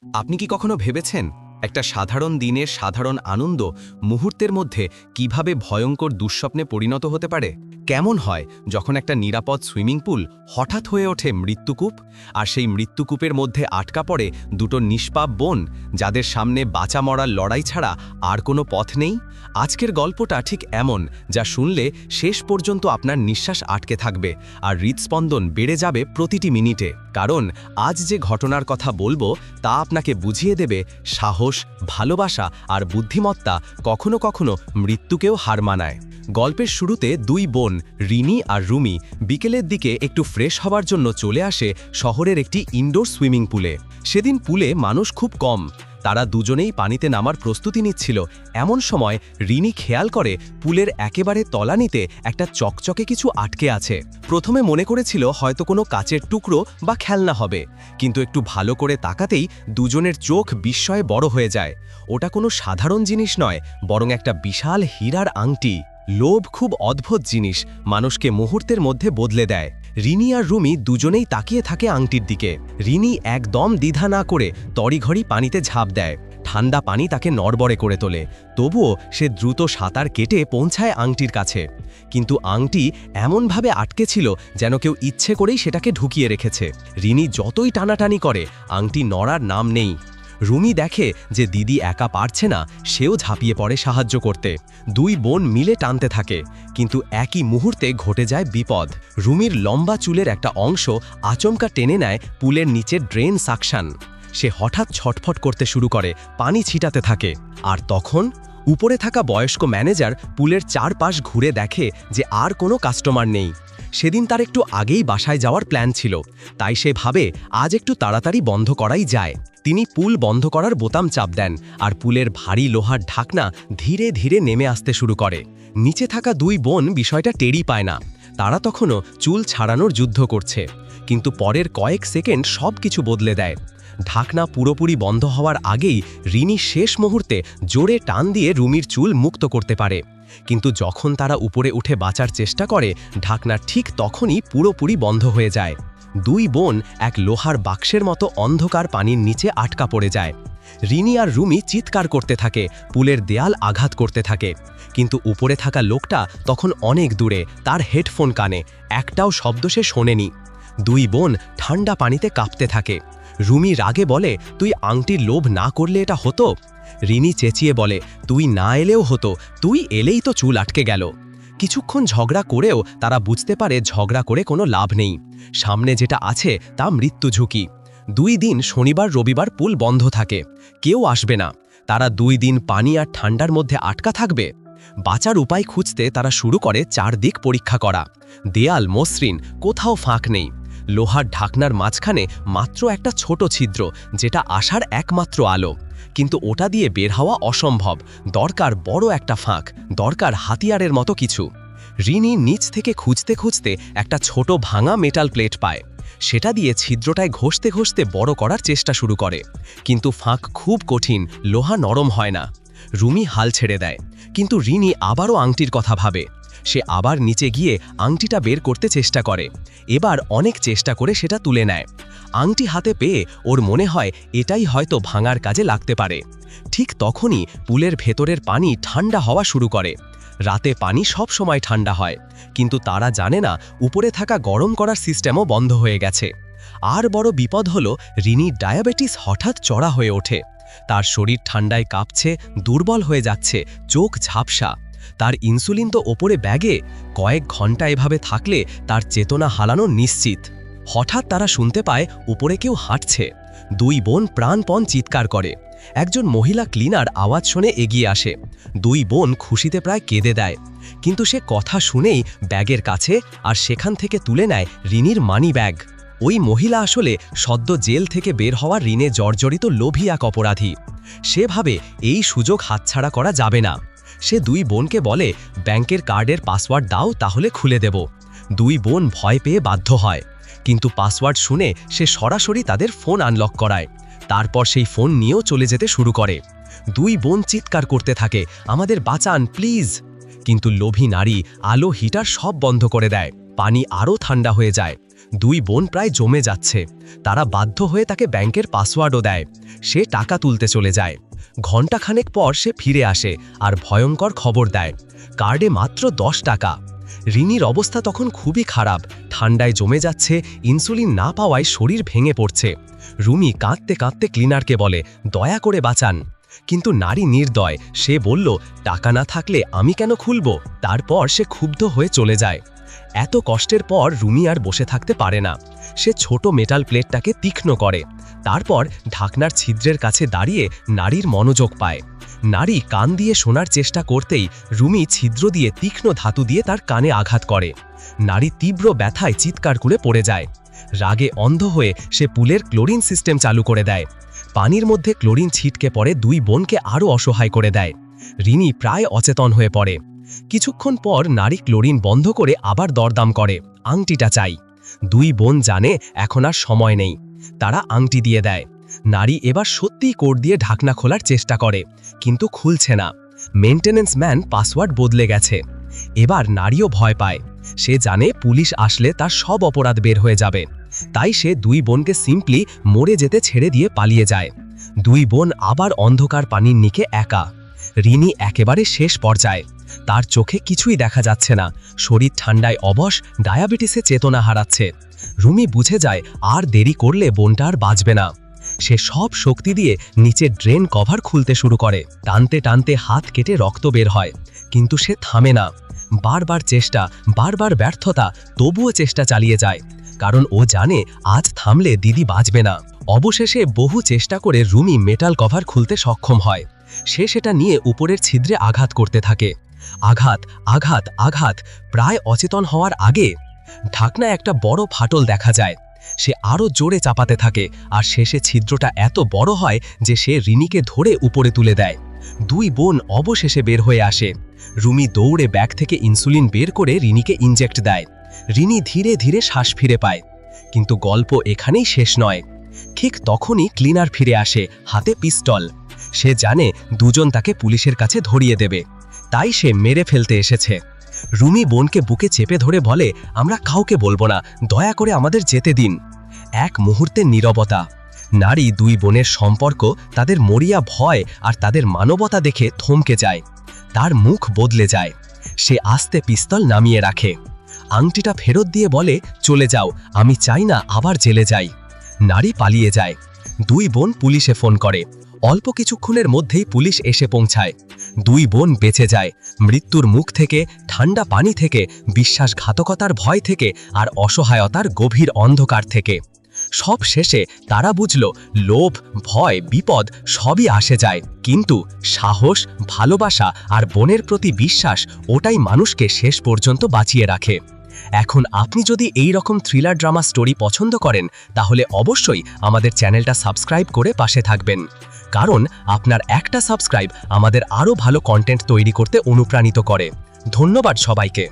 আপনি কি কখনো ভেবেছেন একটা সাধারণ দিনের সাধারণ আনন্দ মুহূর্তের মধ্যে কিভাবে ভয়ঙ্কর দুঃস্বপ্নে পরিণত হতে পারে? কেমন হয় যখন একটা নিরাপদ সুইমিং পুল হঠাৎ হয়ে ওঠে মৃত্যুকূপ, আর সেই মৃত্যুকূপের মধ্যে আটকা পড়ে দুটো নিষ্পাপ বোন, যাদের সামনে বাঁচা মরার লড়াই ছাড়া আর কোনো পথ নেই? আজকের গল্পটা ঠিক এমন, যা শুনলে শেষ পর্যন্ত আপনার নিঃশ্বাস আটকে থাকবে আর হৃদস্পন্দন বেড়ে যাবে প্রতিটি মিনিটে। কারণ আজ যে ঘটনার কথা বলবো তা আপনাকে বুঝিয়ে দেবে সাহস, ভালোবাসা আর বুদ্ধিমত্তা কখনো কখনো মৃত্যুকেও হার মানায়। গল্পের শুরুতে দুই বোন রিনি আর রুমি বিকেলের দিকে একটু ফ্রেশ হবার জন্য চলে আসে শহরের একটি ইনডোর সুইমিং পুলে। সেদিন পুলে মানুষ খুব কম, তারা দুজনেই পানিতে নামার প্রস্তুতি নিচ্ছিল। এমন সময় রিনি খেয়াল করে পুলের একেবারে তলানিতে একটা চকচকে কিছু আটকে আছে। প্রথমে মনে করেছিল হয়তো কোনো কাচের টুকরো বা খেলনা হবে, কিন্তু একটু ভালো করে তাকাতেই দুজনের চোখ বিস্ময়ে বড় হয়ে যায়। ওটা কোনো সাধারণ জিনিস নয়, বরং একটা বিশাল হীরার আংটি। লোভ খুব অদ্ভুত জিনিস, মানুষকে মুহূর্তের মধ্যে বদলে দেয়। রিনি আর রুমি দুজনেই তাকিয়ে থাকে আংটির দিকে। রিনি একদম দ্বিধা না করে তড়িঘড়ি পানিতে ঝাঁপ দেয়। ঠান্ডা পানি তাকে নড়বড়ে করে তোলে, তবুও সে দ্রুত সাঁতার কেটে পৌঁছায় আংটির কাছে। কিন্তু আংটি এমনভাবে আটকে ছিল যেন কেউ ইচ্ছে করেই সেটাকে ঢুকিয়ে রেখেছে। রিনি যতই টানাটানি করে আংটি নড়ার নাম নেই। রুমি দেখে যে দিদি একা পারছে না, সেও ঝাঁপিয়ে পড়ে সাহায্য করতে। দুই বোন মিলে টানতে থাকে, কিন্তু একই মুহূর্তে ঘটে যায় বিপদ। রুমির লম্বা চুলের একটা অংশ আচমকা টেনে নেয় পুলের নিচের ড্রেন সাকশন। সে হঠাৎ ছটফট করতে শুরু করে, পানি ছিটাতে থাকে। আর তখন উপরে থাকা বয়স্ক ম্যানেজার পুলের চারপাশ ঘুরে দেখে যে আর কোনো কাস্টমার নেই। সেদিন তার একটু আগেই বাসায় যাওয়ার প্ল্যান ছিল, তাই সে ভাবে আজ একটু তাড়াতাড়ি বন্ধ করাই যায়। তিনি পুল বন্ধ করার বোতাম চাপ দেন, আর পুলের ভারী লোহার ঢাকনা ধীরে ধীরে নেমে আসতে শুরু করে। নিচে থাকা দুই বোন বিষয়টা টেরই পায় না, তারা তখনও চুল ছাড়ানোর যুদ্ধ করছে। কিন্তু পরের কয়েক সেকেন্ড সব কিছু বদলে দেয়। ঢাকনা পুরোপুরি বন্ধ হওয়ার আগেই রিনি শেষ মুহূর্তে জোরে টান দিয়ে রুমির চুল মুক্ত করতে পারে। কিন্তু যখন তারা উপরে উঠে বাঁচার চেষ্টা করে, ঢাকনা ঠিক তখনই পুরোপুরি বন্ধ হয়ে যায়। দুই বোন এক লোহার বাক্সের মতো অন্ধকার পানির নিচে আটকা পড়ে যায়। রিনি আর রুমি চিৎকার করতে থাকে, পুলের দেয়াল আঘাত করতে থাকে। কিন্তু উপরে থাকা লোকটা তখন অনেক দূরে, তার হেডফোন কানে, একটাও শব্দ সে শোনেনি। দুই বোন ঠান্ডা পানিতে কাঁপতে থাকে। রুমি রাগে বলে, তুই আংটির লোভ না করলে এটা হতো। রিনি চেঁচিয়ে বলে, তুই না এলেও হতো, তুই এলেই তো চুল আটকে গেল। কিছুক্ষণ ঝগড়া করেও তারা বুঝতে পারে ঝগড়া করে কোনো লাভ নেই, সামনে যেটা আছে তা মৃত্যু ঝুঁকি। 2 দিন শনিবার রবিবার পুল বন্ধ থাকে, কেউ আসবে না। তারা 2 দিন পানি আর ঠান্ডার মধ্যে আটকা থাকবে। বাঁচার উপায় খুঁজতে তারা শুরু করে চারদিক পরীক্ষা করা। দেয়াল, মসৃণ, কোথাও ফাঁক নেই। লোহার ঢাকনার মাঝখানে মাত্র একটা ছোট ছিদ্র, যেটা আসার একমাত্র আলো। কিন্তু ওটা দিয়ে বের হওয়া অসম্ভব, দরকার বড় একটা ফাঁক, দরকার হাতিয়ারের মতো কিছু। রিনি নিচ থেকে খুঁজতে খুঁজতে একটা ছোট ভাঙা মেটাল প্লেট পায়। সেটা দিয়ে ছিদ্রটায় ঘষতে ঘষতে বড় করার চেষ্টা শুরু করে, কিন্তু ফাঁক খুব কঠিন, লোহা নরম হয় না। রুমি হাল ছেড়ে দেয়, কিন্তু রিনি আবারও আংটির কথা ভাবে। সে আবার নিচে গিয়ে আংটিটা বের করতে চেষ্টা করে। এবার অনেক চেষ্টা করে সেটা তুলে নেয়। আংটি হাতে পেয়ে ওর মনে হয় এটাই হয়তো ভাঙার কাজে লাগতে পারে। ঠিক তখনই পুলের ভেতরের পানি ঠান্ডা হওয়া শুরু করে। রাতে পানি সব সময় ঠান্ডা হয়, কিন্তু তারা জানে না উপরে থাকা গরম করার সিস্টেমও বন্ধ হয়ে গেছে। আর বড় বিপদ হলো, রিনির ডায়াবেটিস হঠাৎ চড়া হয়ে ওঠে। তার শরীর ঠান্ডায় কাঁপছে, দুর্বল হয়ে যাচ্ছে, চোখ ঝাপসা। তার ইনসুলিন তো ওপরে ব্যাগে, কয়েক ঘন্টা এভাবে থাকলে তার চেতনা হারানো নিশ্চিত। হঠাৎ তারা শুনতে পায় উপরে কেউ হাঁটছে। দুই বোন প্রাণপণ চিৎকার করে। একজন মহিলা ক্লিনার আওয়াজ শুনে এগিয়ে আসে। দুই বোন খুশিতে প্রায় কেঁদে দেয়, কিন্তু সে কথা শুনেই ব্যাগের কাছে আর সেখান থেকে তুলে নেয় রিনির মানি ব্যাগ। ওই মহিলা আসলে সদ্য জেল থেকে বের হওয়া ঋণে জর্জরিত লোভী এক অপরাধী। সে ভাবে এই সুযোগ হাতছাড়া করা যাবে না। সে দুই বোনকে বলে, ব্যাংকের কার্ডের পাসওয়ার্ড দাও, তাহলে খুলে দেব। দুই বোন ভয় পেয়ে বাধ্য হয়, কিন্তু পাসওয়ার্ড শুনে সে সরাসরি তাদের ফোন আনলক করায়। তারপর সেই ফোন নিয়েও চলে যেতে শুরু করে। দুই বোন চিৎকার করতে থাকে, আমাদের বাঁচান প্লিজ। কিন্তু লোভী নারী আলো, হিটার সব বন্ধ করে দেয়। পানি আরও ঠান্ডা হয়ে যায়। দুই বোন প্রায় জমে যাচ্ছে। তারা বাধ্য হয়ে তাকে ব্যাংকের পাসওয়ার্ডও দেয়। সে টাকা তুলতে চলে যায়। ঘণ্টাখানেক পর সে ফিরে আসে আর ভয়ঙ্কর খবর দেয়, কার্ডে মাত্র 10 টাকা। রিনির অবস্থা তখন খুবই খারাপ, ঠান্ডায় জমে যাচ্ছে, ইনসুলিন না পাওয়ায় শরীর ভেঙে পড়ছে। রুমি কাঁদতে কাঁদতে ক্লিনারকে বলে, দয়া করে বাঁচান। কিন্তু নারী নির্দয়, সে বলল, টাকা না থাকলে আমি কেন খুলব? তারপর সে ক্ষুব্ধ হয়ে চলে যায়। এত কষ্টের পর রুমি আর বসে থাকতে পারে না। সে ছোট মেটাল প্লেটটাকে তীক্ষ্ণ করে, তারপর ঢাকনার ছিদ্রের কাছে দাঁড়িয়ে নারীর মনোযোগ পায়। নারী কান দিয়ে শোনার চেষ্টা করতেই রুমি ছিদ্র দিয়ে তীক্ষ্ণ ধাতু দিয়ে তার কানে আঘাত করে। নারী তীব্র ব্যথায় চিৎকার করে পড়ে যায়। রাগে অন্ধ হয়ে সে পুলের ক্লোরিন সিস্টেম চালু করে দেয়। পানির মধ্যে ক্লোরিন ছিটকে পড়ে দুই বোনকে আরও অসহায় করে দেয়। রিনি প্রায় অচেতন হয়ে পড়ে। কিছুক্ষণ পর নারী ক্লোরিন বন্ধ করে আবার দরদাম করে, আংটিটা চাই। দুই বোন জানে এখন আর সময় নেই। তারা আংটি দিয়ে দেয়। নারী এবার সত্যিই কোড দিয়ে ঢাকনা খোলার চেষ্টা করে, কিন্তু খুলছে না। মেইনটেনেন্স ম্যান পাসওয়ার্ড বদলে গেছে। এবার নারীও ভয় পায়। সে জানে পুলিশ আসলে তার সব অপরাধ বের হয়ে যাবে। তাই সে দুই বোনকে সিম্পলি মরে যেতে ছেড়ে দিয়ে পালিয়ে যায়। দুই বোন আবার অন্ধকার পানির নিচে একা। রিনি একেবারে শেষ পর্যায়ে। তার চোখে কিছুই দেখা যাচ্ছে না, শরীর ঠান্ডায় অবশ, ডায়াবেটিসে চেতনা হারাচ্ছে। রুমি বুঝে যায় আর দেরি করলে বোনটা আর বাঁচবে না। সে সব শক্তি দিয়ে নিচের ড্রেন কভার খুলতে শুরু করে। টানতে টানতে হাত কেটে রক্ত বের হয়, কিন্তু সে থামে না। বারবার চেষ্টা, বারবার ব্যর্থতা, তবুও চেষ্টা চালিয়ে যায়, কারণ ও জানে আজ থামলে দিদি বাঁচবে না। অবশেষে বহু চেষ্টা করে রুমি মেটাল কভার খুলতে সক্ষম হয়। সে সেটা নিয়ে উপরের ছিদ্রে আঘাত করতে থাকে। আঘাত, আঘাত, আঘাত। প্রায় অচেতন হওয়ার আগে ঢাকনায় একটা বড় ফাটল দেখা যায়। সে আরও জোরে চাপাতে থাকে, আর শেষে ছিদ্রটা এত বড় হয় যে সে রিনিকে ধরে উপরে তুলে দেয়। দুই বোন অবশেষে বের হয়ে আসে। রুমি দৌড়ে ব্যাগ থেকে ইনসুলিন বের করে রিনিকে ইনজেক্ট দেয়। রিনি ধীরে ধীরে শ্বাস ফিরে পায়। কিন্তু গল্প এখানেই শেষ নয়। ঠিক তখনই ক্লিনার ফিরে আসে, হাতে পিস্তল। সে জানে দুজন তাকে পুলিশের কাছে ধরিয়ে দেবে, তাই সে মেরে ফেলতে এসেছে। রুমি বোনকে বুকে চেপে ধরে বলে, আমরা কাউকে বলবো না, দয়া করে আমাদের যেতে দিন। এক মুহূর্তের নীরবতা। নারী দুই বোনের সম্পর্ক, তাদের মরিয়া ভয় আর তাদের মানবতা দেখে থমকে যায়। তার মুখ বদলে যায়। সে আস্তে পিস্তল নামিয়ে রাখে। আংটিটা ফেরত দিয়ে বলে, চলে যাও, আমি চাই না আবার জেলে যাই। নারী পালিয়ে যায়। দুই বোন পুলিশে ফোন করে। অল্প কিছুক্ষণের মধ্যেই পুলিশ এসে পৌঁছায়। দুই বোন বেঁচে যায়, মৃত্যুর মুখ থেকে, ঠান্ডা পানি থেকে, বিশ্বাসঘাতকতার ভয় থেকে, আর অসহায়তার গভীর অন্ধকার থেকে। সব শেষে তারা বুঝল, লোভ, ভয়, বিপদ সবই আসে যায়, কিন্তু সাহস, ভালোবাসা আর বোনের প্রতি বিশ্বাস, ওটাই মানুষকে শেষ পর্যন্ত বাঁচিয়ে রাখে। এখন আপনি যদি এই রকম থ্রিলার ড্রামা স্টোরি পছন্দ করেন, তাহলে অবশ্যই আমাদের চ্যানেলটা সাবস্ক্রাইব করে পাশে থাকবেন, কারণ আপনার একটা সাবস্ক্রাইব আমাদের আরও ভালো কন্টেন্ট তৈরি করতে অনুপ্রাণিত করে। ধন্যবাদ সবাইকে।